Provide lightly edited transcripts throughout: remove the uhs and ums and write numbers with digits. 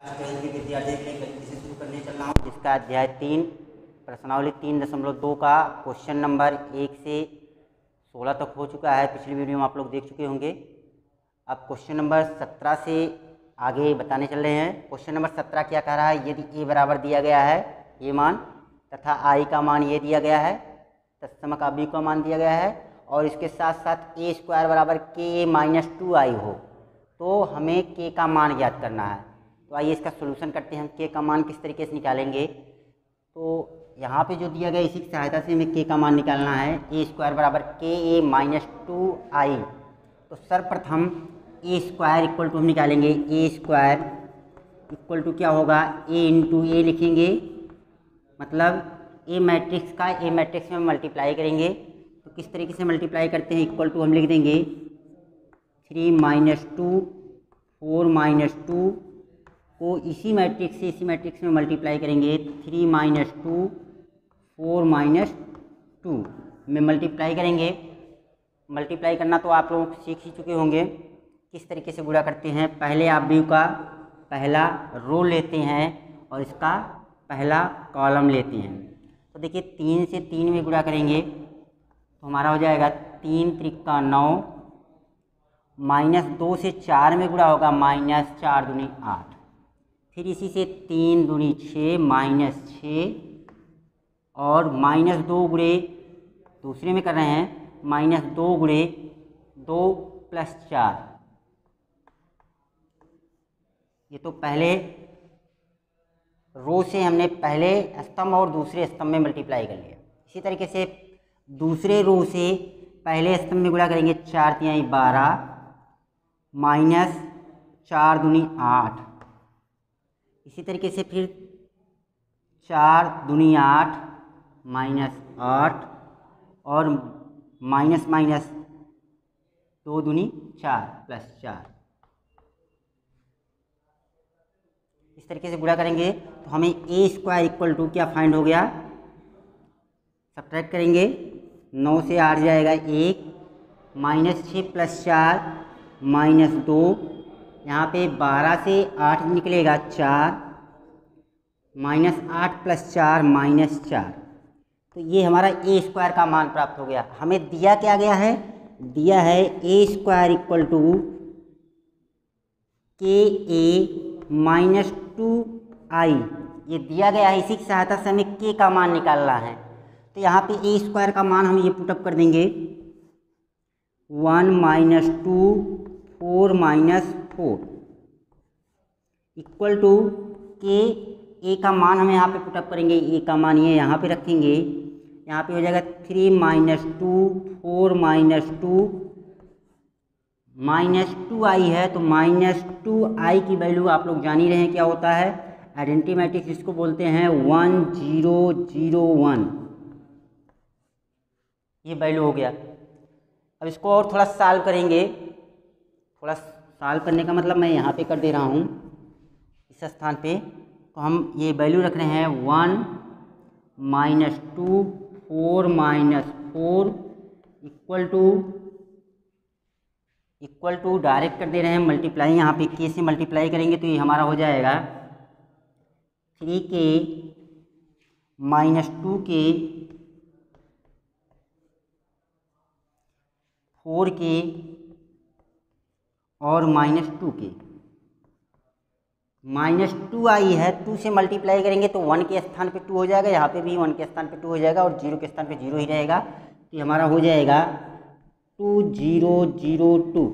के विद्यार्थी के लिए गणित से शुरू करने चल रहा हूँ, जिसका अध्याय 3 प्रश्नावली 3.2 का क्वेश्चन नंबर 1 से 16 तक हो चुका है। पिछली वीडियो में आप लोग देख चुके होंगे। अब क्वेश्चन नंबर 17 से आगे बताने चल रहे हैं। क्वेश्चन नंबर 17 क्या कह रहा है? यदि ए बराबर दिया गया है ये मान तथा आई का मान ये दिया गया है, तत्सम का बी का मान दिया गया है और इसके साथ साथ ए स्क्वायर बराबर के माइनस 2i हो, तो हमें के का मान ज्ञात करना है। तो आइए इसका सोल्यूशन करते हैं। हम के का मान किस तरीके से निकालेंगे? तो यहाँ पे जो दिया गया इसी की सहायता से हमें के का मान निकालना है। ए स्क्वायर बराबर के ए माइनस 2i। तो सर्वप्रथम ए स्क्वायर इक्वल टू हम निकालेंगे। ए स्क्वायर इक्वल टू क्या होगा? ए इंटू ए लिखेंगे, मतलब ए मैट्रिक्स का ए मैट्रिक्स में मल्टीप्लाई करेंगे। तो किस तरीके से मल्टीप्लाई करते हैं? इक्वल टू हम लिख देंगे 3 माइनस 2 4 माइनस 2 को इसी मैट्रिक्स से इसी मैट्रिक्स में मल्टीप्लाई करेंगे। 3 माइनस 2 4 माइनस 2 में मल्टीप्लाई करेंगे। मल्टीप्लाई करना तो आप लोग सीख ही चुके होंगे किस तरीके से गुणा करते हैं। पहले आप बी का पहला रो लेते हैं और इसका पहला कॉलम लेते हैं। तो देखिए 3 से 3 में गुणा करेंगे तो हमारा हो जाएगा 3 त्रिका 9, माइनस 2 से 4 में गुणा होगा माइनस 4 दूनी 8, फिर इसी से 3 दूनी 6 माइनस 6 और माइनस 2 गुणे दूसरे में कर रहे हैं, माइनस 2 गुणे 2 प्लस 4। ये तो पहले रो से हमने पहले स्तंभ और दूसरे स्तंभ में मल्टीप्लाई कर लिया। इसी तरीके से दूसरे रो से पहले स्तंभ में गुणा करेंगे। 4 तिहाई 12 माइनस 4 दूनी 8। इसी तरीके से फिर 4 दूनी 8 माइनस 8 और माइनस माइनस 2 दूनी 4 प्लस 4। इस तरीके से गुणा करेंगे तो हमें ए स्क्वायर इक्वल टू क्या फाइंड हो गया? सब्ट्रैक्ट करेंगे 9 से 8 जाएगा 1 माइनस 6 प्लस 4 माइनस 2, यहाँ पे 12 से 8 निकलेगा 4 माइनस 8 प्लस 4 माइनस 4। तो ये हमारा ए स्क्वायर का मान प्राप्त हो गया। हमें दिया क्या गया है? दिया है ए स्क्वायर इक्वल टू के ए माइनस 2i। ये दिया गया है, इसी की सहायता से हमें के का मान निकालना है। तो यहाँ पे ए स्क्वायर का मान हम ये पुटअप कर देंगे 1 माइनस 2 4 माइनस 4 इक्वल टू के ए का मान हम यहाँ पे पुटअप करेंगे। ए का मान ये यहाँ पे रखेंगे, यहाँ पे हो जाएगा 3 माइनस 2 4 माइनस 2 माइनस 2i है। तो माइनस 2i की वैल्यू आप लोग जान ही रहे हैं क्या होता है? आइडेंटिटी मैट्रिक्स जिसको बोलते हैं 1 0 0 1। ये वैल्यू हो गया। अब इसको और थोड़ा सॉल्व करेंगे। थोड़ा सॉल्व करने का मतलब मैं यहाँ पे कर दे रहा हूँ इस स्थान पे। तो हम ये वैल्यू रख रहे हैं 1 minus 2 4 minus 4 equal to direct कर दे रहे हैं मल्टीप्लाई। यहाँ पे के से मल्टीप्लाई करेंगे तो ये हमारा हो जाएगा 3k माइनस 2k 4k और माइनस 2k। माइनस 2i है, 2 से मल्टीप्लाई करेंगे तो 1 के स्थान पे 2 हो जाएगा, यहाँ पे भी 1 के स्थान पे 2 हो जाएगा और 0 के स्थान पे 0 ही रहेगा। तो ये हमारा हो जाएगा 2002।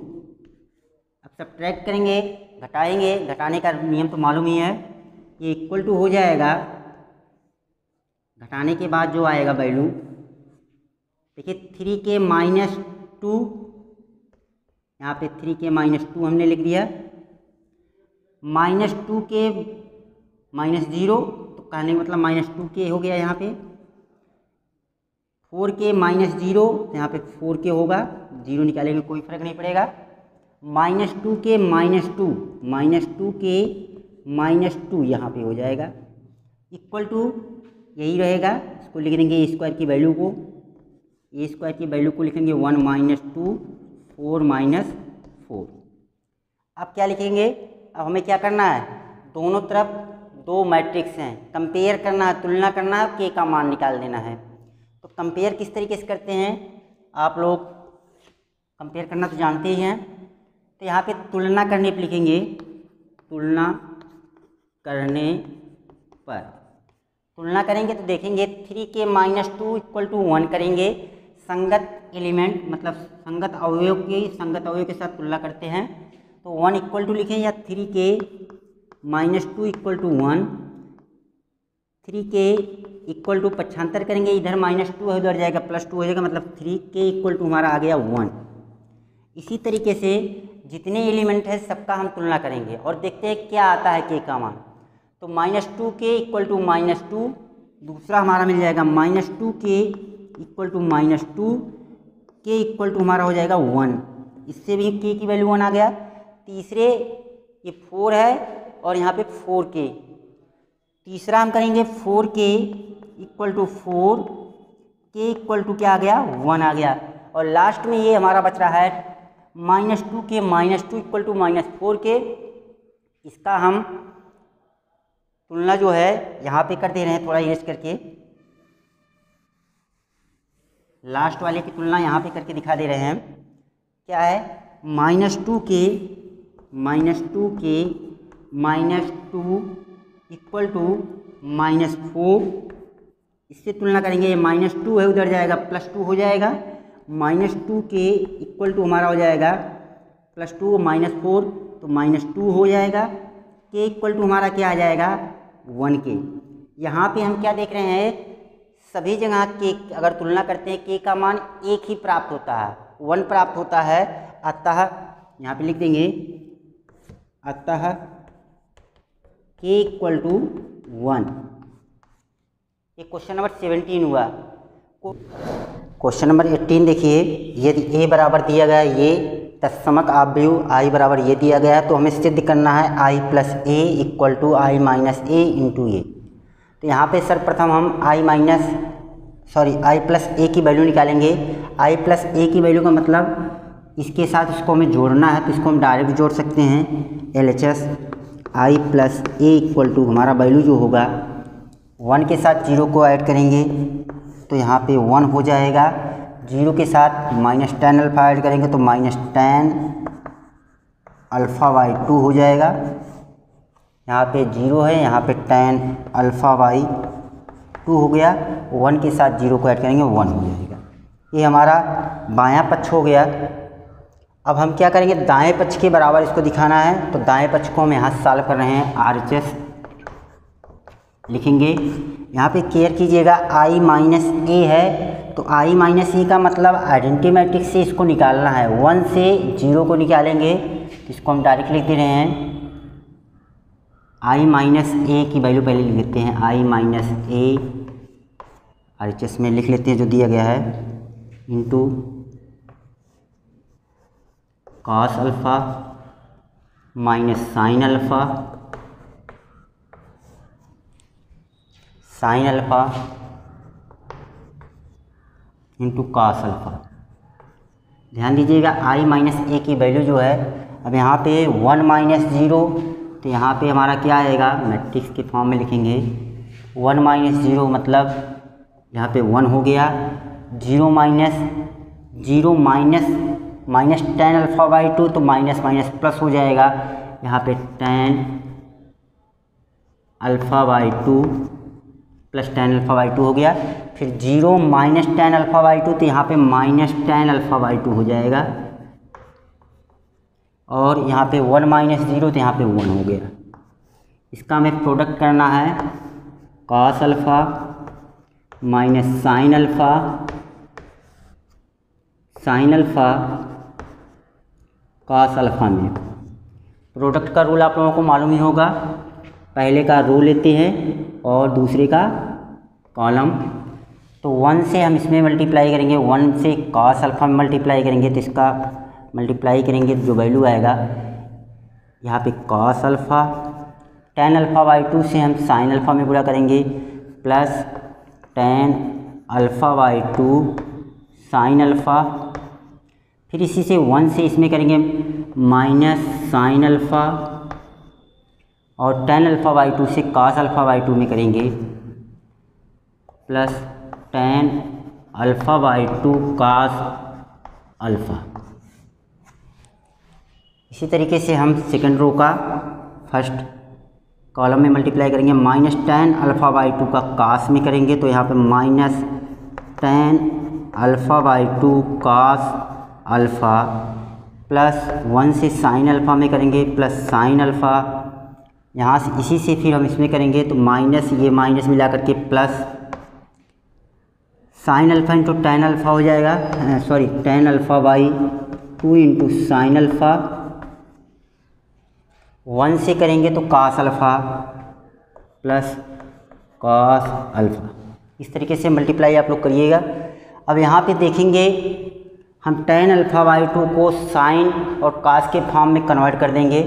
अब सब्ट्रैक्ट करेंगे, घटाएंगे, घटाने का नियम तो मालूम ही है। ये इक्वल टू हो जाएगा, घटाने के बाद जो आएगा वैल्यू देखिए 3k माइनस 2, यहाँ पे 3k माइनस 2 हमने लिख दिया, माइनस 2k माइनस 0, तो कहने का मतलब माइनस 2k हो गया। यहाँ पे 4k माइनस 0, यहाँ पे 4k होगा, 0 निकालेंगे कोई फर्क नहीं पड़ेगा। Minus 2k minus 2 minus 2k minus 2 यहाँ पे हो जाएगा इक्वल टू यही रहेगा। इसको लिख देंगे ए स्क्वायर की वैल्यू को, ए स्क्वायर की वैल्यू को लिखेंगे 1 माइनस 2 4 माइनस 4। अब क्या लिखेंगे? अब हमें क्या करना है? दोनों तरफ दो मैट्रिक्स हैं, कंपेयर करना है, तुलना करना है, के का मान निकाल देना है। तो कंपेयर किस तरीके से करते हैं, आप लोग कंपेयर करना तो जानते ही हैं। तो यहाँ पे तुलना करने पर लिखेंगे, तुलना करने पर, तुलना करेंगे तो देखेंगे 3k - 2 = 1 करेंगे। संगत एलिमेंट मतलब संगत अवयव के साथ तुलना करते हैं। तो 1 = लिखें या 3k - 2 = 1। 3k = पक्षांतर करेंगे, इधर -2 है उधर जाएगा +2 हो जाएगा, मतलब 3k = हमारा आ गया 1। इसी तरीके से जितने एलिमेंट है सबका हम तुलना करेंगे और देखते हैं क्या आता है के का मान। तो -2k = -2, दूसरा हमारा मिल जाएगा -2k = -2, k = हमारा हो जाएगा 1, इससे भी k की वैल्यू 1 आ गया। तीसरे ये 4 है और यहाँ पे 4k, तीसरा हम करेंगे 4k = 4, k = क्या आ गया 1 आ गया। और लास्ट में ये हमारा बच रहा है -2k - 2 = -4k। इसका हम तुलना जो है यहाँ पे कर दे रहे हैं, थोड़ा इरेज करके, लास्ट वाले की तुलना यहाँ पे करके दिखा दे रहे हैं। क्या है, -2k - 2k - 2 = -4, इससे तुलना करेंगे। -2 है उधर जाएगा +2 हो जाएगा, -2k = हमारा हो जाएगा +2 -4 तो -2 हो जाएगा, k = हमारा क्या आ जाएगा 1k। यहाँ पे हम क्या देख रहे हैं, सभी जगह के अगर तुलना करते हैं के का मान एक ही प्राप्त होता है, 1 प्राप्त होता है। अतः यहाँ पे लिख देंगे, अतः k = 1। ये क्वेश्चन नंबर 17 हुआ। क्वेश्चन नंबर 18 देखिए, यदि a बराबर दिया गया है ये तत्समक आव्यूह i बराबर ये दिया गया है, तो हमें सिद्ध करना है i + a = i - a × a। तो यहाँ पे सर्वप्रथम हम i + a की वैल्यू निकालेंगे। i + a की वैल्यू का मतलब इसके साथ इसको हमें जोड़ना है, तो इसको हम डायरेक्ट जोड़ सकते हैं। LHS i + a = हमारा वैल्यू जो होगा 1 के साथ 0 को ऐड करेंगे तो यहाँ पे 1 हो जाएगा, 0 के साथ -tan अल्फ़ा ऐड करेंगे तो -tan अल्फ़ा/2 हो जाएगा। यहाँ पे 0 है, यहाँ पे tan अल्फ़ा/2 हो गया, 1 के साथ 0 को ऐड करेंगे 1 हो जाएगा। ये हमारा बायां पक्ष हो गया। अब हम क्या करेंगे, दाएं पक्ष के बराबर इसको दिखाना है, तो दाएं पक्ष को हम यहाँ सॉल्व कर रहे हैं। RHS लिखेंगे, यहाँ पे केयर कीजिएगा i - a है, तो i - a का मतलब आइडेंटिटी मैट्रिक्स से इसको निकालना है। 1 से 0 को निकालेंगे, इसको हम डायरेक्ट लिख दे रहे हैं। i - a की वैल्यू पहले लिख लेते हैं, i - a RHS में लिख लेते हैं जो दिया गया है, into cos alpha - sin alpha, sin alpha into cos alpha. ध्यान दीजिएगा i - a की वैल्यू जो है, अब यहाँ पे 1 - 0, तो यहाँ पे हमारा क्या आएगा, मैट्रिक्स के फॉर्म में लिखेंगे। 1 - 0 मतलब यहाँ पे 1 हो गया, 0 - tan अल्फ़ा/2 तो प्लस हो जाएगा, यहाँ पे tan अल्फ़ा/2 + tan अल्फ़ा/2 हो गया। फिर 0 - tan अल्फ़ा/2 तो यहाँ पे -tan अल्फ़ा/2 हो जाएगा, और यहाँ पे 1 - 0 तो यहाँ पे 1 हो गया। इसका हमें प्रोडक्ट करना है, cos alpha - sin alpha, sin alpha cos alpha में प्रोडक्ट का रूल आप लोगों को मालूम ही होगा। पहले का रो लेते हैं और दूसरे का कॉलम। तो 1 से हम इसमें मल्टीप्लाई करेंगे, 1 से cos अल्फ़ा में मल्टीप्लाई करेंगे तो इसका मल्टीप्लाई करेंगे जो वैल्यू आएगा यहाँ पे cos अल्फ़ा, tan अल्फ़ा/2 से हम sin अल्फ़ा में गुणा करेंगे, प्लस tan अल्फ़ा/2 sin अल्फ़ा। फिर इसी से 1 से इसमें करेंगे -sin अल्फ़ा और tan अल्फ़ा बाई 2 से cos अल्फ़ा बाई 2 में करेंगे plus tan alpha by 2 cos alpha. इसी तरीके से हम सेकेंड रो का फर्स्ट कॉलम में मल्टीप्लाई करेंगे, माइनस tan अल्फ़ा बाई 2 का cos में करेंगे तो यहाँ पे minus tan alpha by 2 cos alpha plus 1 से sin अल्फ़ा में करेंगे प्लस sin अल्फ़ा। यहाँ से इसी से फिर हम इसमें करेंगे तो माइनस ये माइनस मिला करके plus sin alpha into tan alpha हो जाएगा, sorry tan alpha by 2 into sin alpha. 1 से करेंगे तो cos alpha plus cos alpha. इस तरीके से मल्टीप्लाई आप लोग करिएगा। अब यहाँ पे देखेंगे हम tan अल्फ़ा बाई 2 को sin और cos के फॉर्म में कन्वर्ट कर देंगे।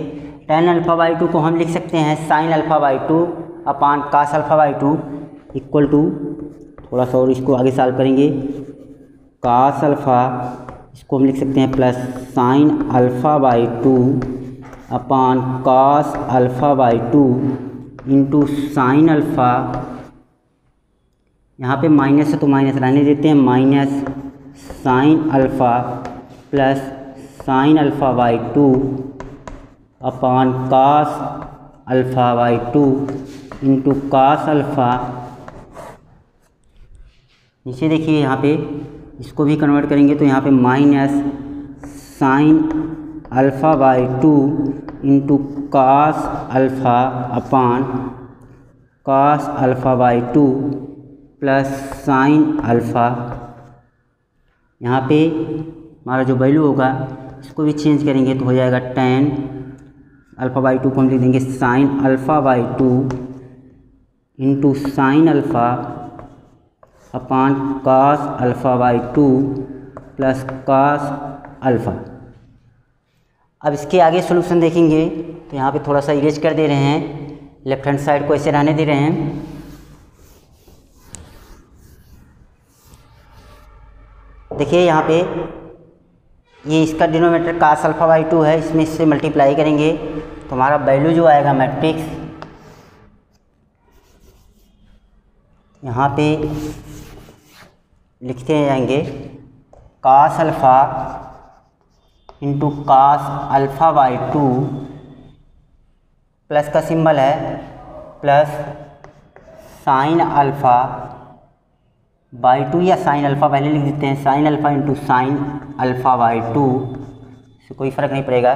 tan अल्फ़ा बाई 2 को हम लिख सकते हैं sin alpha by 2 upon cos alpha by 2 equal to, थोड़ा सा और इसको आगे सॉल्व करेंगे, cos अल्फ़ा इसको हम लिख सकते हैं plus sin alpha by 2 upon cos alpha by 2 into sin alpha. यहाँ पे माइनस है तो माइनस रहने देते हैं, minus sin alpha plus sin alpha by 2 upon cos alpha by 2 into cos alpha. नीचे देखिए यहाँ पे इसको भी कन्वर्ट करेंगे तो यहाँ पे minus sin alpha by 2 into cos alpha upon cos alpha by 2 plus sin alpha. यहाँ पे हमारा जो वैल्यू होगा इसको भी चेंज करेंगे तो हो जाएगा tan अल्फ़ा बाई 2 को हम लिख देंगे sin alpha by 2 into sin alpha upon cos alpha by 2 plus cos alpha. अब इसके आगे सॉल्यूशन देखेंगे तो यहाँ पे थोड़ा सा इरेज कर दे रहे हैं, लेफ्ट हैंड साइड को ऐसे रहने दे रहे हैं। देखिए यहाँ पे ये इसका डिनोमिनेटर cos अल्फ़ा बाई 2 है, इसमें इससे मल्टीप्लाई करेंगे तो हमारा वैल्यू जो आएगा मैट्रिक्स यहाँ पे लिखते जाएंगे cos alpha into cos alpha by 2 plus का सिंबल है प्लस sin अल्फ़ा बाई 2 या sin अल्फ़ा पहले लिख देते हैं, sin alpha into sin alpha by 2, इससे कोई फ़र्क नहीं पड़ेगा।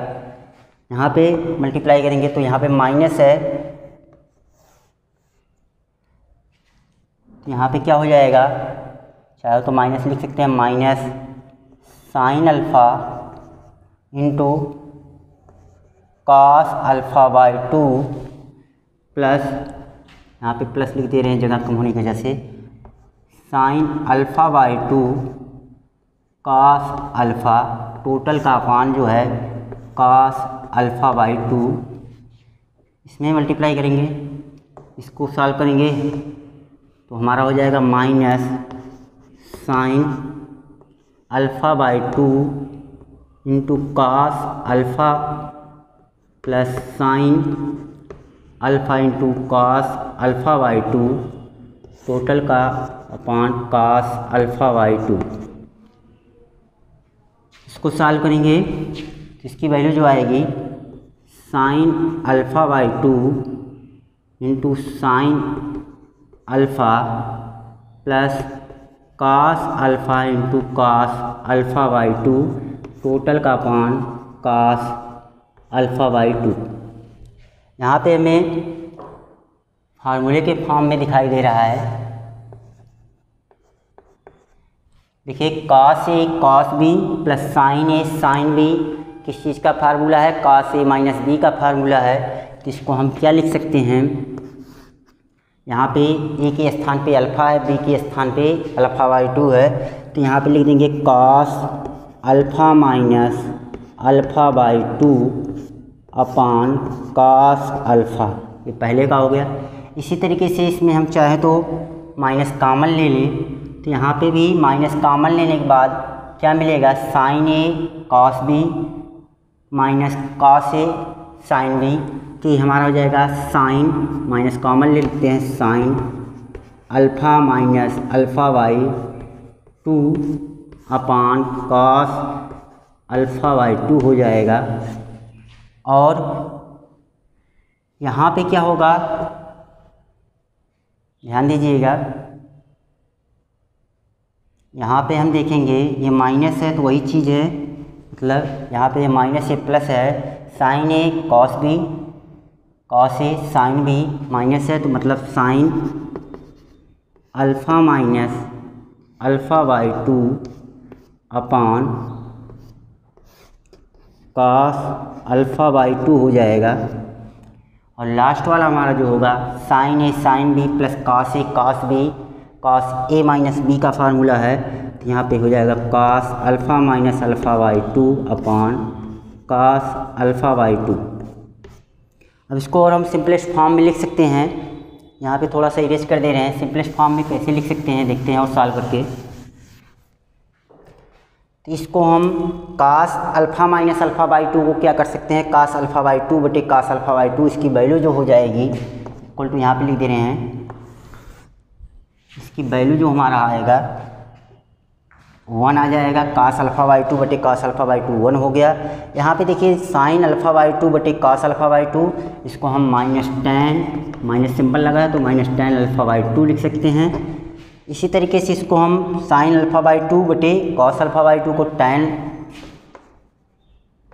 यहाँ पे मल्टीप्लाई करेंगे तो यहाँ पे माइनस है, यहाँ पे क्या हो जाएगा, चाहे तो माइनस लिख सकते हैं, minus sin alpha into cos alpha by 2 plus, यहाँ पे प्लस लिख दे रहे हैं जगह कम होने की वजह से, sin alpha by 2 cos alpha, total का अपान जो है cos अल्फ़ा बाई 2। इसमें मल्टीप्लाई करेंगे, इसको सॉल्व करेंगे तो हमारा हो जाएगा minus sin alpha by 2 into cos alpha plus sin alpha into cos alpha by 2 total का अपान cos अल्फ़ा बाई 2। इसको सॉल्व करेंगे तो इसकी वैल्यू जो आएगी sin alpha by 2 into sin alpha plus cos alpha into cos alpha by 2 total का अपान cos alpha by 2। यहाँ पे हमें फार्मूले के फॉर्म में दिखाई दे रहा है। देखिए cos A cos B plus sin A sin B किस चीज़ का फार्मूला है, cos A माइनस B का फार्मूला है। तो इसको हम क्या लिख सकते हैं, यहाँ पे A के स्थान पे अल्फ़ा है, B के स्थान पे अल्फ़ा बाई 2 है, तो यहाँ पे लिख देंगे cos alpha minus alpha by 2 upon cos alpha, ये पहले का हो गया। इसी तरीके से इसमें हम चाहें तो माइनस कॉमन ले लें तो यहाँ पे भी माइनस कॉमन लेने के बाद क्या मिलेगा, sin A cos B minus cos A sine B, तो ये हमारा हो जाएगा साइन माइनस कॉमन ले लेते हैं sine alpha minus alpha by 2 upon cos alpha by 2 हो जाएगा। और यहाँ पे क्या होगा, ध्यान दीजिएगा, यहाँ पे हम देखेंगे ये माइनस है तो वही चीज़ है, मतलब यहाँ पे ये माइनस ये प्लस है, sign A cos B, cos A sine B, minus है तो मतलब sine alpha minus alpha by 2 upon cos alpha by 2 हो जाएगा। और लास्ट वाला हमारा जो होगा sign A sine B plus cos A cos B, cos A minus B का फार्मूला है, तो यहाँ पे हो जाएगा cos alpha minus alpha by 2 upon cos alpha by 2। अब इसको और हम सिंपलेस्ट फॉर्म में लिख सकते हैं, यहाँ पे थोड़ा सा इरेज कर दे रहे हैं, सिंपलेस्ट फॉर्म में कैसे लिख सकते हैं देखते हैं और सॉल्व करके। तो इसको हम cos alpha minus alpha by 2 को क्या कर सकते हैं, कास अल्फ़ा बाई 2 बटे कास अल्फ़ा बाई 2, इसकी वैल्यू जो हो जाएगी इक्वल टू यहाँ पे लिख दे रहे हैं, इसकी वैल्यू जो हमारा आएगा 1 आ जाएगा, कास अल्फ़ा बाई 2 बटे कास अल्फ़ा बाई 2 1 हो गया। यहाँ पे देखिए साइन अल्फ़ा बाई 2 बटे कास अल्फ़ा बाई 2, इसको हम माइनस माइनस सिंबल लगा है तो माइनस टेन अल्फ़ा बाई 2 लिख सकते हैं। इसी तरीके से इसको हम साइन अल्फ़ा बाई 2 बटे कॉस अल्फ़ा बाई 2 को टेन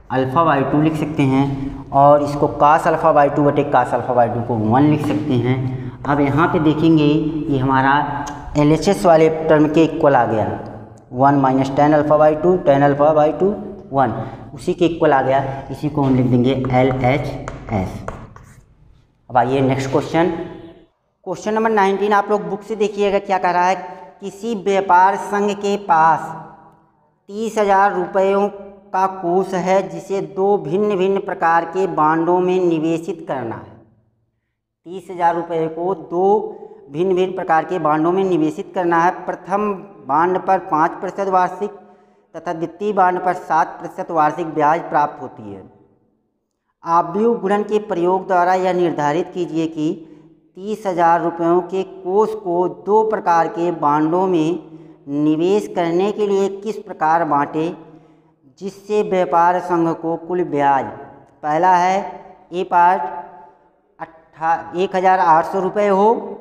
अल्फ़ा बाई 2 लिख सकते हैं, और इसको कास अल्फ़ा बाई 2 बटे कास अल्फ़ा बाई 2 को 1 लिख सकते हैं। अब यहाँ पे देखेंगे ये हमारा LHS वाले टर्म के इक्वल आ गया, 1 minus tan alpha by 2 tan alpha by 2 1, उसी के इक्वल आ गया, इसी को हम लिख देंगे LHS। अब आइए नेक्स्ट क्वेश्चन, क्वेश्चन नंबर 19 आप लोग बुक से देखिएगा क्या कह रहा है। किसी व्यापार संघ के पास 30,000 रुपयों का कोष है जिसे 2 भिन्न भिन्न प्रकार के बांडों में निवेशित करना है। 30,000 रुपये को 2 भिन्न भिन्न प्रकार के बांडों में निवेशित करना है। प्रथम बांड पर 5% वार्षिक तथा द्वितीय बांड पर 7% वार्षिक ब्याज प्राप्त होती है। आव्यूह गुणन के प्रयोग द्वारा यह निर्धारित कीजिए कि 30,000 रुपयों के कोष को 2 प्रकार के बांडों में निवेश करने के लिए किस प्रकार बांटे जिससे व्यापार संघ को कुल ब्याज, पहला है ए पार्ट 1,800 रुपये हो,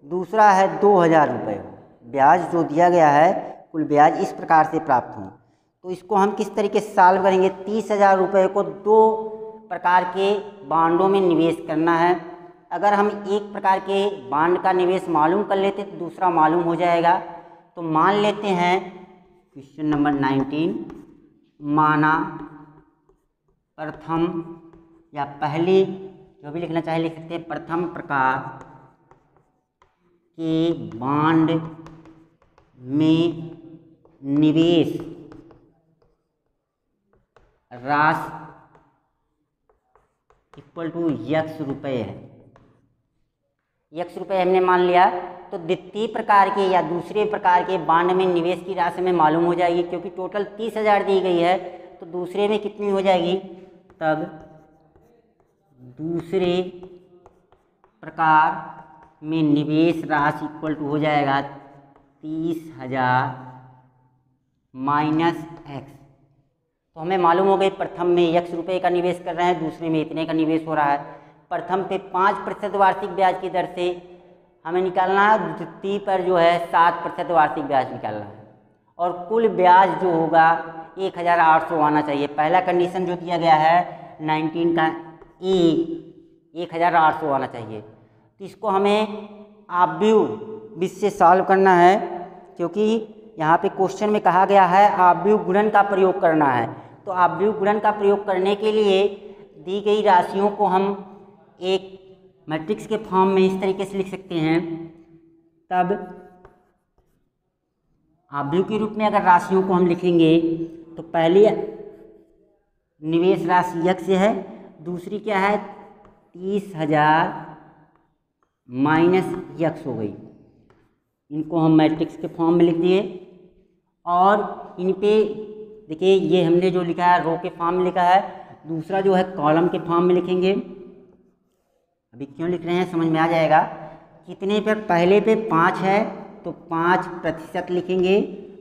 दूसरा है 2,000 रुपये हो। ब्याज जो दिया गया है कुल ब्याज इस प्रकार से प्राप्त हो। तो इसको हम किस तरीके से सॉल्व करेंगे, 30,000 रुपये को 2 प्रकार के बांडों में निवेश करना है। अगर हम एक प्रकार के बांड का निवेश मालूम कर लेते तो दूसरा मालूम हो जाएगा। तो मान लेते हैं क्वेश्चन नंबर 19, माना प्रथम या पहले जो भी लिखना चाहे लिख सकते हैं, प्रथम प्रकार के बांड में निवेश राशि इक्वल टू x रुपये है। x रुपये हमने मान लिया, तो द्वितीय प्रकार के या दूसरे प्रकार के बांड में निवेश की राशि में मालूम हो जाएगी, क्योंकि टोटल 30,000 दी गई है तो दूसरे में कितनी हो जाएगी, तब दूसरे प्रकार में निवेश राशि इक्वल टू हो जाएगा 30,000 माइनस x। तो हमें मालूम हो गई प्रथम में x रुपये का निवेश कर रहे हैं, दूसरे में इतने का निवेश हो रहा है। प्रथम पे 5% वार्षिक ब्याज की दर से हमें निकालना है, द्वितीय पर जो है 7% वार्षिक ब्याज निकालना है, और कुल ब्याज जो होगा 1,800 आना चाहिए। पहला कंडीशन जो दिया गया है 19 का ए 1,800 आना चाहिए। तो इसको हमें आव्यूह विधि से सॉल्व करना है, क्योंकि यहाँ पे क्वेश्चन में कहा गया है आव्यूह गुणन का प्रयोग करना है। तो आव्यूह गुणन का प्रयोग करने के लिए दी गई राशियों को हम एक मैट्रिक्स के फॉर्म में इस तरीके से लिख सकते हैं। तब आव्यूह के रूप में अगर राशियों को हम लिखेंगे तो पहली निवेश राशि x है, दूसरी क्या है 30,000 माइनस x हो गई। इनको हम मैट्रिक्स के फॉर्म में लिख दिए, और इन पे देखिए ये हमने जो लिखा है रो के फॉर्म में लिखा है, दूसरा जो है कॉलम के फॉर्म में लिखेंगे। अभी क्यों लिख रहे हैं समझ में आ जाएगा। कितने पे, पहले पे 5 है तो 5% लिखेंगे,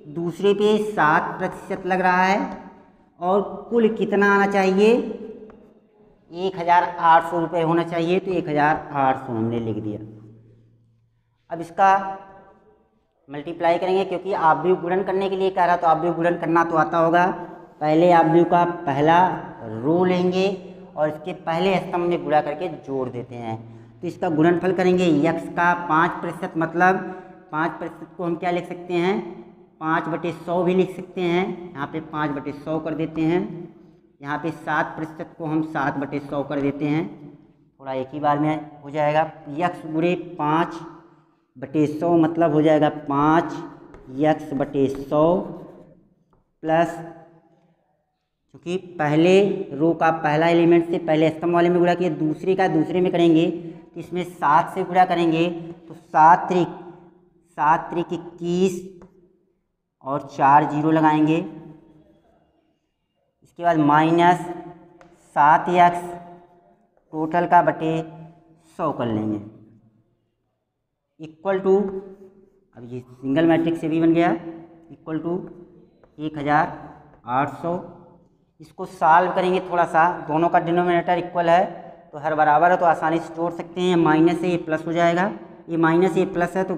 दूसरे पे 7% लग रहा है, और कुल कितना आना चाहिए, 1800 रुपये होना चाहिए, तो 1800 हमने लिख दिया। अब इसका मल्टीप्लाई करेंगे, क्योंकि आव्यूह गुणन करने के लिए कह रहा, तो आव्यूह गुणन करना तो आता होगा। पहले आव्यूह का पहला रो लेंगे और इसके पहले स्तंभ में गुणा करके जोड़ देते हैं। तो इसका गुणनफल करेंगे, यक्स का 5%, मतलब 5% को हम क्या लिख सकते हैं, 5/100 भी लिख सकते हैं। यहाँ पे 5/100 कर देते हैं। यहाँ पे 7% को हम 7/100 कर देते हैं, थोड़ा एक ही बार में हो जाएगा। यक्स गुणे 5/100 मतलब हो जाएगा 5x/100 प्लस, क्योंकि पहले रो का पहला एलिमेंट से पहले स्तंभ वाले में गुणा किया, दूसरे का दूसरे में करेंगे तो इसमें 7 से गुणा करेंगे, तो 7 त्रिक 21 और 4 जीरो लगाएंगे। इसके बाद -7x टोटल का बटे 100 कर लेंगे, इक्वल टू, अब ये सिंगल मैट्रिक्स से भी बन गया, इक्वल टू 1800। इसको सॉल्व करेंगे थोड़ा सा, दोनों का डिनोमिनेटर इक्वल है तो हर बराबर है तो आसानी से जोड़ सकते हैं। माइनस से ये प्लस हो जाएगा, ये माइनस ये प्लस है तो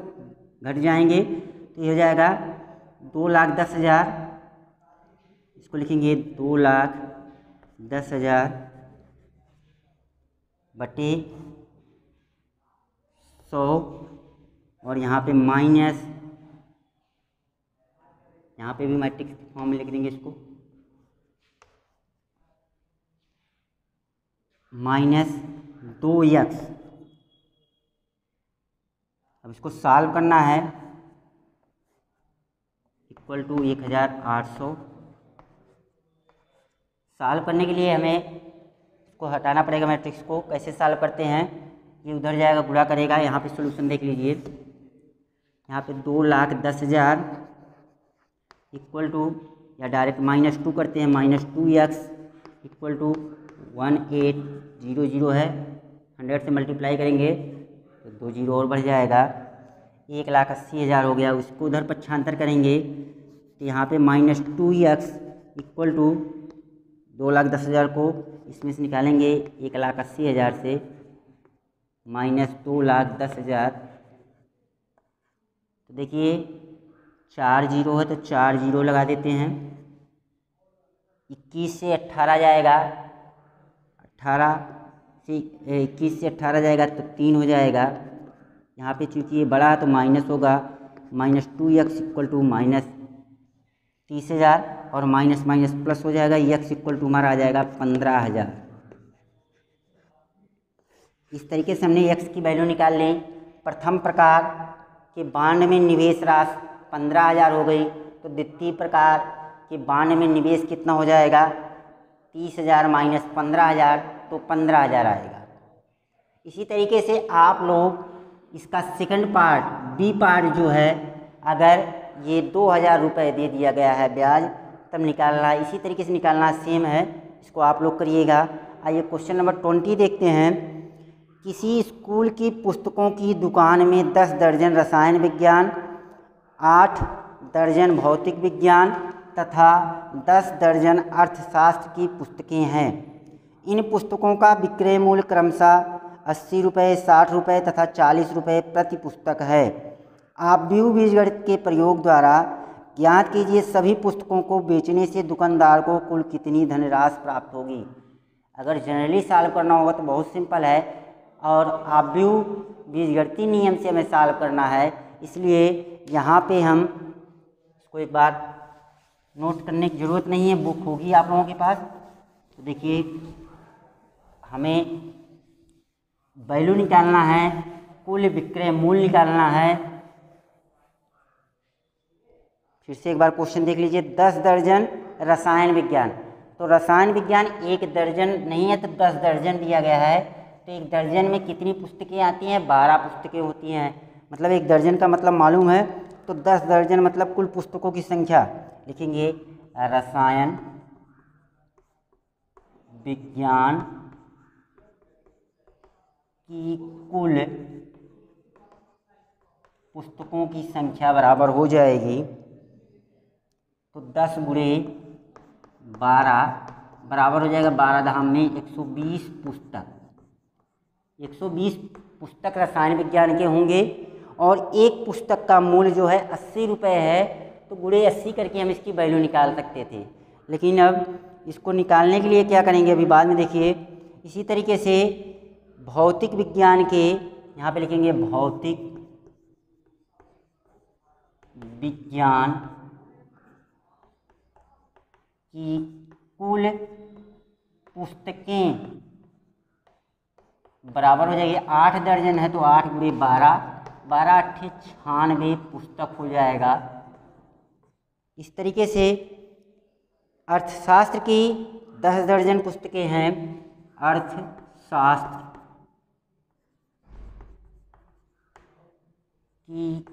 घट जाएंगे, तो ये हो जाएगा 2,10,000। इसको लिखेंगे 2,10,000 बटे 100, और यहाँ पे माइनस, यहाँ पे भी मैट्रिक्स फॉर्म में लिख देंगे इसको, -2x। अब इसको सॉल्व करना है, इक्वल टू 1800। सॉल्व करने के लिए हमें इसको हटाना पड़ेगा मैट्रिक्स को। कैसे सॉल्व करते हैं, ये उधर जाएगा गुणा करेगा। यहाँ पे सॉल्यूशन देख लीजिए, यहाँ पे 2,10,000 इक्वल टू, या डायरेक्ट -2 करते हैं, -2x इक्वल टू 1800 है, 100 से मल्टीप्लाई करेंगे तो 2 जीरो और बढ़ जाएगा, 1,80,000 हो गया। उसको उधर पक्षांतर करेंगे तो यहाँ पे -2x इक्वल टू 2,10,000 को इसमें से निकालेंगे 1,80,000 से, -2,10,000, तो देखिए 4 जीरो है तो 4 जीरो लगा देते हैं। 21 से 18 जाएगा, 21 से 18 जाएगा तो 3 हो जाएगा। यहाँ पे चूँकि ये बड़ा है तो माइनस होगा, -2x इक्वल टू -30,000, और माइनस माइनस प्लस हो जाएगा, x इक्वल टू हमारा आ जाएगा 15,000। इस तरीके से हमने x की वैल्यू निकाल ली। प्रथम प्रकार के बांड में निवेश राशि 15,000 हो गई, तो द्वितीय प्रकार के बांड में निवेश कितना हो जाएगा, 30,000 माइनस 15,000 तो 15,000 आएगा। इसी तरीके से आप लोग इसका सेकंड पार्ट, बी पार्ट जो है, अगर ये 2,000 रुपये दे दिया गया है ब्याज, तब निकालना है, इसी तरीके से निकालना सेम है, इसको आप लोग करिएगा। आइए क्वेश्चन नंबर 20 देखते हैं। किसी स्कूल की पुस्तकों की दुकान में 10 दर्जन रसायन विज्ञान, 8 दर्जन भौतिक विज्ञान तथा 10 दर्जन अर्थशास्त्र की पुस्तकें हैं। इन पुस्तकों का विक्रय मूल्य क्रमशः 80 रुपये, 60 रुपये तथा 40 रुपये प्रति पुस्तक है। आव्यूह बीजगणित के प्रयोग द्वारा ज्ञात कीजिए सभी पुस्तकों को बेचने से दुकानदार को कुल कितनी धनराशि प्राप्त होगी। अगर जनरली सॉल्व करना होगा तो बहुत सिंपल है, और आव्यूह बीजगणितीय नियम से हमें सॉल्व करना है, इसलिए यहाँ पे हम इसको एक बार नोट करने की ज़रूरत नहीं है, बुक होगी आप लोगों के पास। तो देखिए हमें वैल्यू निकालना है, कुल विक्रय मूल्य निकालना है। फिर से एक बार क्वेश्चन देख लीजिए, 10 दर्जन रसायन विज्ञान, तो रसायन विज्ञान 1 दर्जन नहीं है तो 10 दर्जन दिया गया है, तो 1 दर्जन में कितनी पुस्तकें आती हैं, 12 पुस्तकें होती हैं, मतलब 1 दर्जन का मतलब मालूम है, तो 10 दर्जन मतलब कुल पुस्तकों की संख्या। लिखेंगे रसायन विज्ञान की कुल पुस्तकों की संख्या बराबर हो जाएगी, तो 10 गुणे 12 बराबर हो जाएगा 12 धाम में 120 पुस्तक। 120 पुस्तक रसायन विज्ञान के होंगे और एक पुस्तक का मूल्य जो है 80 रुपये है, तो गुणे 80 करके हम इसकी वैल्यू निकाल सकते थे। लेकिन अब इसको निकालने के लिए क्या करेंगे अभी बाद में देखिए। इसी तरीके से भौतिक विज्ञान के यहाँ पे लिखेंगे भौतिक विज्ञान की कुल पुस्तकें बराबर हो जाएगी 8 दर्जन है तो 8 गुणे 12, 12 अट्ठे 96 पुस्तक हो जाएगा। इस तरीके से अर्थशास्त्र की 10 दर्जन पुस्तकें हैं। अर्थशास्त्र की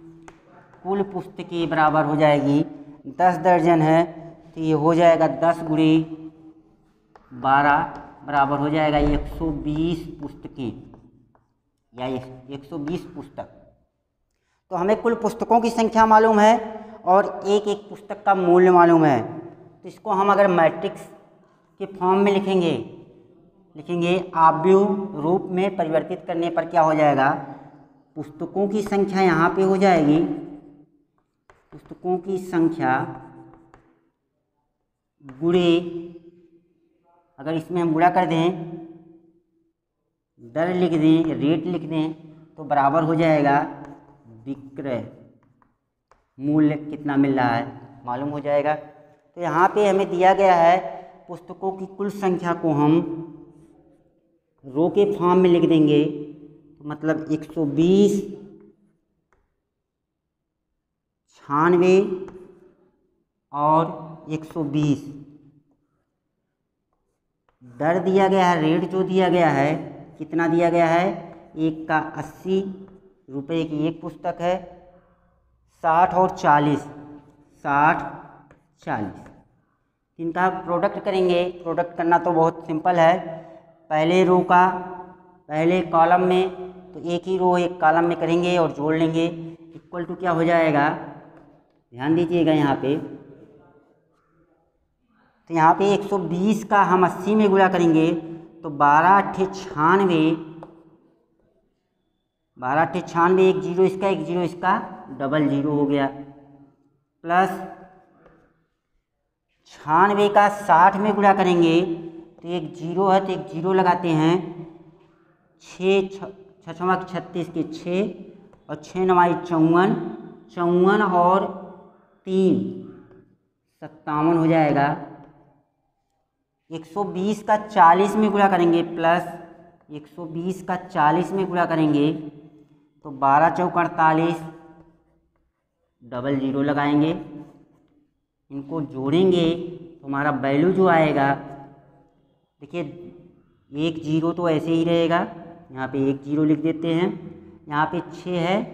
कुल पुस्तकें बराबर हो जाएगी 10 दर्जन है तो ये हो जाएगा 10 गुणे 12 बराबर हो जाएगा 120 पुस्तकें या 120 पुस्तक। तो हमें कुल पुस्तकों की संख्या मालूम है और एक एक पुस्तक का मूल्य मालूम है। तो इसको हम अगर मैट्रिक्स के फॉर्म में लिखेंगे आव्यूह रूप में परिवर्तित करने पर क्या हो जाएगा, पुस्तकों की संख्या यहाँ पे हो जाएगी, पुस्तकों की संख्या गुणे, अगर इसमें हम गुणा कर दें, दर लिख दें, रेट लिख दें, तो बराबर हो जाएगा विक्रय मूल्य कितना मिल रहा है मालूम हो जाएगा। तो यहाँ पे हमें दिया गया है पुस्तकों की कुल संख्या को हम रो के फॉर्म में लिख देंगे, तो मतलब 120 96 और 120। दर दिया गया है, रेट जो दिया गया है कितना दिया गया है, एक का 80 रुपये की एक पुस्तक है, 60 और 40, 60 40। इनका प्रोडक्ट करेंगे। प्रोडक्ट करना तो बहुत सिंपल है, पहले कॉलम में तो एक ही रो एक कॉलम में करेंगे और जोड़ लेंगे, इक्वल टू क्या हो जाएगा, ध्यान दीजिएगा यहाँ पे। तो यहाँ पे 120 का हम 80 में गुणा करेंगे तो 12 अट्ठे 96, 12 अट्ठे 96, एक जीरो इसका डबल जीरो हो गया, प्लस 96 का 60 में गुणा करेंगे तो एक जीरो है तो एक जीरो लगाते हैं, 6 छछमा 36 के 6 और 6 नवाई 54, 54 और 3 57 हो जाएगा। 120 का 40 में गुणा करेंगे, प्लस 120 का 40 में गुणा करेंगे तो 12 चौक 48, डबल जीरो लगाएंगे, इनको जोड़ेंगे तो हमारा वैल्यू जो आएगा, देखिए एक जीरो तो ऐसे ही रहेगा, यहाँ पे एक जीरो लिख देते हैं, यहाँ पे 6 है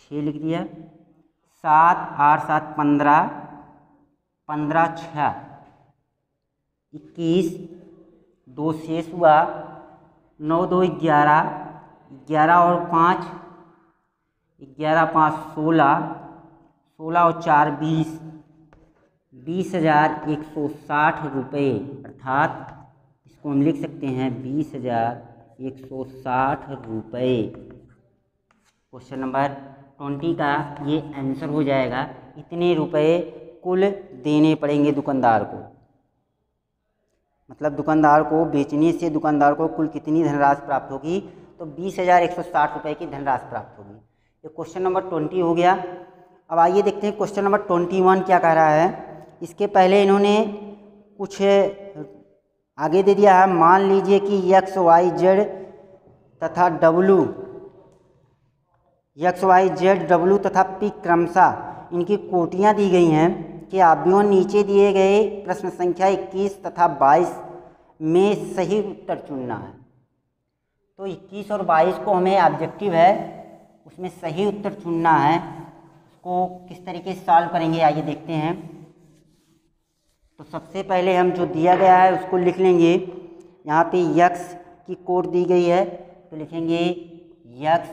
6 लिख दिया, 7 8 7 15, 15 6 21, 2 शेष हुआ, 9 2 11, 11 और 5 11 5 16, 16 और 4 20, 20,160 रुपये, अर्थात इसको हम लिख सकते हैं 20,160 रुपये। क्वेश्चन नंबर 20 का ये आंसर हो जाएगा। इतने रुपए कुल देने पड़ेंगे दुकानदार को, मतलब दुकानदार को बेचने से दुकानदार को कुल कितनी धनराशि प्राप्त होगी, तो 20,160 रुपये की धनराशि प्राप्त होगी। ये क्वेश्चन नंबर 20 हो गया। अब आइए देखते हैं क्वेश्चन नंबर 21 क्या कह रहा है। इसके पहले इन्होंने कुछ आगे दे दिया है। मान लीजिए कि एक्स वाई जेड तथा W, X Y Z W तथा पी क्रमशः इनकी कोटियाँ दी गई हैं कि अवयवों नीचे दिए गए प्रश्न संख्या 21 तथा 22 में सही उत्तर चुनना है। तो 21 और 22 को हमें ऑब्जेक्टिव है, उसमें सही उत्तर चुनना है। उसको किस तरीके से सॉल्व करेंगे आइए देखते हैं। तो सबसे पहले हम जो दिया गया है उसको लिख लेंगे। यहाँ पे यक्स की कोट दी गई है तो लिखेंगे यक्स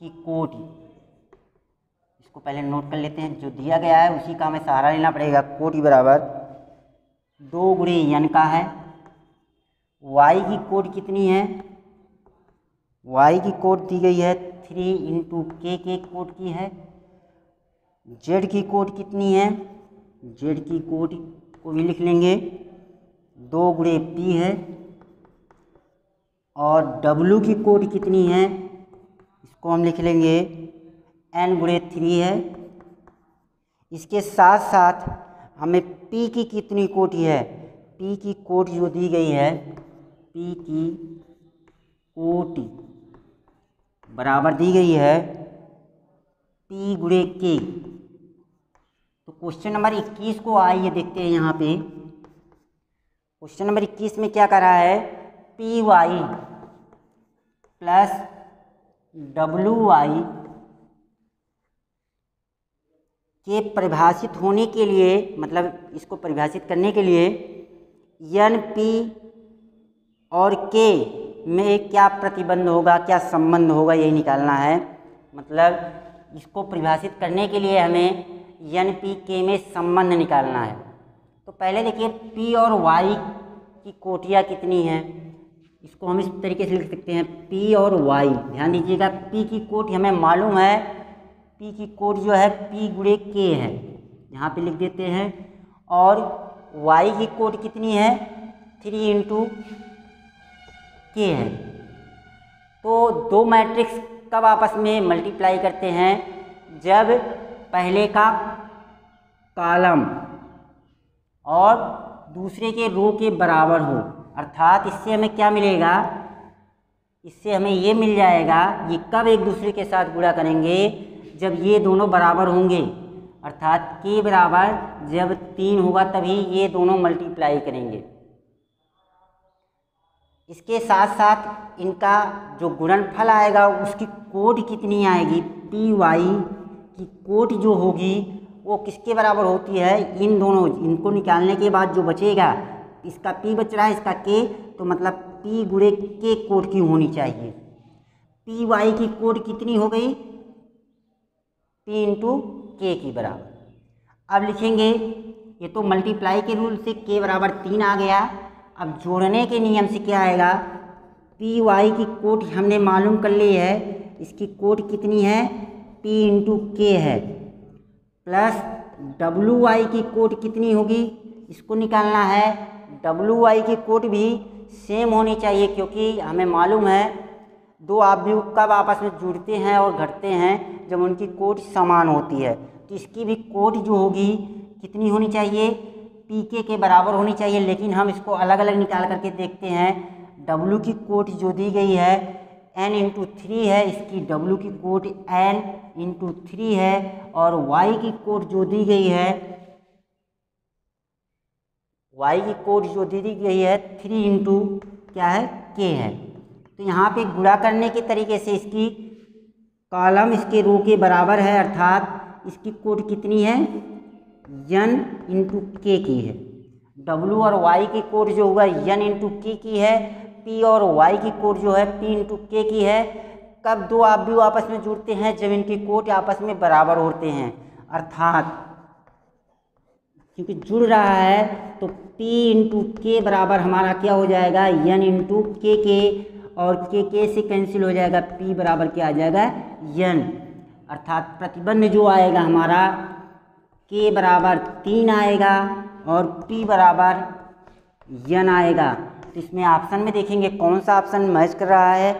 की कोट। इसको पहले नोट कर लेते हैं, जो दिया गया है उसी का हमें सहारा लेना पड़ेगा। कोट बराबर 2 गुणे यन का है। वाई की कोट कितनी है, वाई की कोट दी गई है 3 इंटू के कोट की है। जेड की कोट कितनी है, जेड की कोट को भी लिख लेंगे 2 गुणे पी है। और डब्लू की कोट कितनी है, इसको हम लिख लेंगे n गुणे 3 है। इसके साथ साथ हमें p की कितनी कोटि है, p की कोटि जो दी गई है, p की कोटि बराबर दी गई है p गुणे k। तो क्वेश्चन नंबर 21 को आइए देखते हैं। यहाँ पे क्वेश्चन नंबर 21 में क्या करा है, P Y plus W Y के परिभाषित होने के लिए, मतलब इसको परिभाषित करने के लिए एन पी और के में क्या प्रतिबंध होगा, क्या संबंध होगा, यही निकालना है। मतलब इसको परिभाषित करने के लिए हमें एन पी के में संबंध निकालना है। तो पहले देखिए पी और वाई की कोटियाँ कितनी हैं, इसको हम इस तरीके से लिख सकते हैं पी और वाई। ध्यान दीजिएगा, पी की कोटि हमें मालूम है, पी की कोटि जो है पी गुणे के है, यहाँ पे लिख देते हैं। और वाई की कोटि कितनी है, 3 इंटू के है। तो दो मैट्रिक्स कब आपस में मल्टीप्लाई करते हैं, जब पहले का कॉलम और दूसरे के रो के बराबर हो। अर्थात इससे हमें क्या मिलेगा, इससे हमें ये मिल जाएगा, ये कब एक दूसरे के साथ गुणा करेंगे, जब ये दोनों बराबर होंगे। अर्थात के बराबर जब 3 होगा तभी ये दोनों मल्टीप्लाई करेंगे। इसके साथ साथ इनका जो गुणनफल आएगा उसकी कोटि कितनी आएगी, पी वाई की कोटि जो होगी वो किसके बराबर होती है, इन दोनों, इनको निकालने के बाद जो बचेगा, इसका पी बच रहा है, इसका के, तो मतलब पी गुणे के कोटि की होनी चाहिए। पी वाई की कोटि कितनी हो गई, पी इंटू के की बराबर। अब लिखेंगे, ये तो मल्टीप्लाई के रूल से के बराबर 3 आ गया। अब जोड़ने के नियम से क्या आएगा, पी वाई की कोटि हमने मालूम कर ली है, इसकी कोटि कितनी है, पी इंटू के है, प्लस डब्लू वाई की कोटि कितनी होगी, इसको निकालना है। डब्लू वाई की कोटि भी सेम होनी चाहिए, क्योंकि हमें मालूम है दो अवयव कब आपस में जुड़ते हैं और घटते हैं, जब उनकी कोटि समान होती है। तो इसकी भी कोटि जो होगी कितनी होनी चाहिए, पी के बराबर होनी चाहिए। लेकिन हम इसको अलग अलग निकाल करके देखते हैं। डब्लू की कोटि जो दी गई है n इंटू 3 है, इसकी डब्लू की कोटि n इंटू 3 है। और y की कोटि जो दी गई है, y की कोटि जो दी गई है 3 इंटू क्या है, k है। तो यहाँ पे गुणा करने के तरीके से इसकी कॉलम इसके रो के बराबर है, अर्थात इसकी कोटि कितनी है, n इंटू के की है। w और y की कोटि जो हुआ n इंटू के की है, p और y की कोटि जो है p इंटू के की है। कब दो अवयव आपस में जुड़ते हैं, जब इनकी कोटि आपस में बराबर होते हैं। अर्थात क्योंकि जुड़ रहा है तो p इंटू के बराबर हमारा क्या हो जाएगा, n इंटू के, और के से कैंसिल हो जाएगा, p बराबर क्या आ जाएगा, n। अर्थात प्रतिबंध जो आएगा हमारा k बराबर 3 आएगा और p बराबर n आएगा। तो इसमें ऑप्शन में देखेंगे कौन सा ऑप्शन मैच कर रहा है।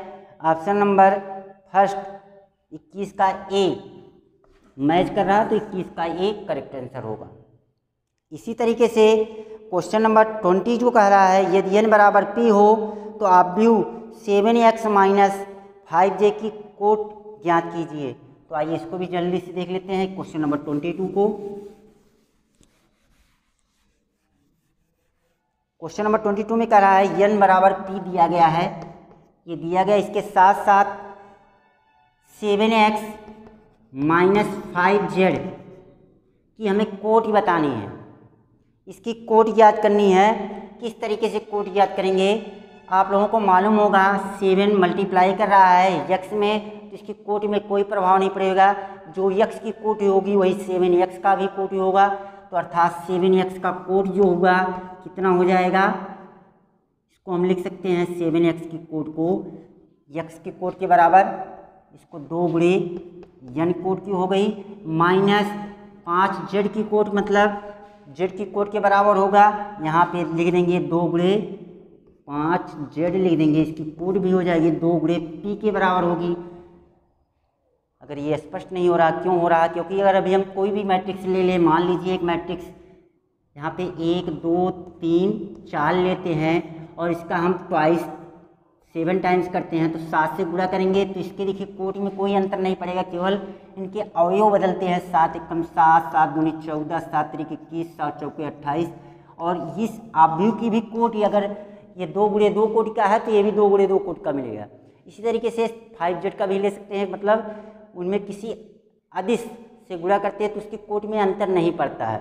ऑप्शन नंबर फर्स्ट 21 का ए मैच कर रहा है, तो 21 का ए करेक्ट आंसर होगा। इसी तरीके से क्वेश्चन नंबर 20 जो कह रहा है, यदि n बराबर p हो तो अवयव 7x माइनस 5j की कोटि ज्ञात कीजिए। तो आइए इसको भी जल्दी से देख लेते हैं, क्वेश्चन नंबर 22 को। क्वेश्चन नंबर 22 में कह रहा है n बराबर p दिया गया है, ये दिया गया, इसके साथ साथ 7x माइनस 5z की हमें कोटि बतानी है। इसकी कोट याद करनी है। किस तरीके से कोट याद करेंगे, आप लोगों को मालूम होगा 7 मल्टीप्लाई कर रहा है यक्स में, तो इसकी कोट में कोई प्रभाव नहीं पड़ेगा। जो यक्स की कोट होगी वही 7x का भी कोट होगा, तो अर्थात 7x का कोट जो होगा कितना हो जाएगा, इसको हम लिख सकते हैं 7x की कोट को यक्स की कोट के बराबर, इसको 2 गुणे यन कोट की हो गई, माइनस 5z की कोट, मतलब z की कोट के बराबर होगा। यहाँ पे लिख देंगे 2 गुणे 5z लिख देंगे, इसकी कोट भी हो जाएगी 2 गुणे p के बराबर होगी। अगर ये स्पष्ट नहीं हो रहा, क्यों हो रहा, क्योंकि अगर अभी हम कोई भी मैट्रिक्स ले लें, मान लीजिए एक मैट्रिक्स यहाँ पे 1 2 3 4 लेते हैं और इसका हम ट्वाइस 7 टाइम्स करते हैं, तो 7 से गुणा करेंगे, तो इसके देखिए कोट में कोई अंतर नहीं पड़ेगा, केवल इनके अवयव बदलते हैं। 7 एकम 7, 7 दूनी 14, 7 त्रिक 21, 7 चौके 28। और इस अवयव की भी कोट अगर ये 2 गुणे 2 कोट का है तो ये भी 2 गुणे 2 कोट का मिलेगा। इसी तरीके से 5z का भी ले सकते हैं, मतलब उनमें किसी अदिश से गुणा करते हैं तो उसकी कोट में अंतर नहीं पड़ता है।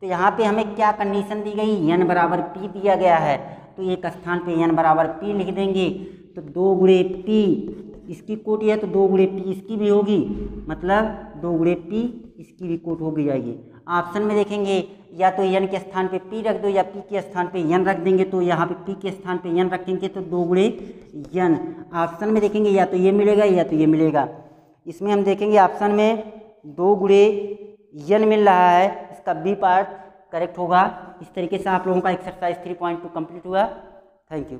तो यहाँ पे हमें क्या कंडीशन दी गई, n बराबर p दिया गया है, तो एक स्थान पे n बराबर p लिख देंगे, तो 2 गुणे p इसकी कोट है तो 2 गुणे p इसकी भी होगी, मतलब 2 गुणे p इसकी भी कोट होगी जाएगी। ऑप्शन में देखेंगे या तो n के स्थान पे p रख दो या p के स्थान पे n रख देंगे, तो यहाँ पे p के स्थान पे n रखेंगे तो 2 गुणे n। ऑप्शन में देखेंगे या तो ये मिलेगा या तो ये मिलेगा। इसमें हम देखेंगे ऑप्शन में 2 गुणे n मिल रहा है, इसका बी पार्ट करेक्ट होगा। इस तरीके से आप लोगों का एक्सरसाइज 3.2 कंप्लीट हुआ। Thank you.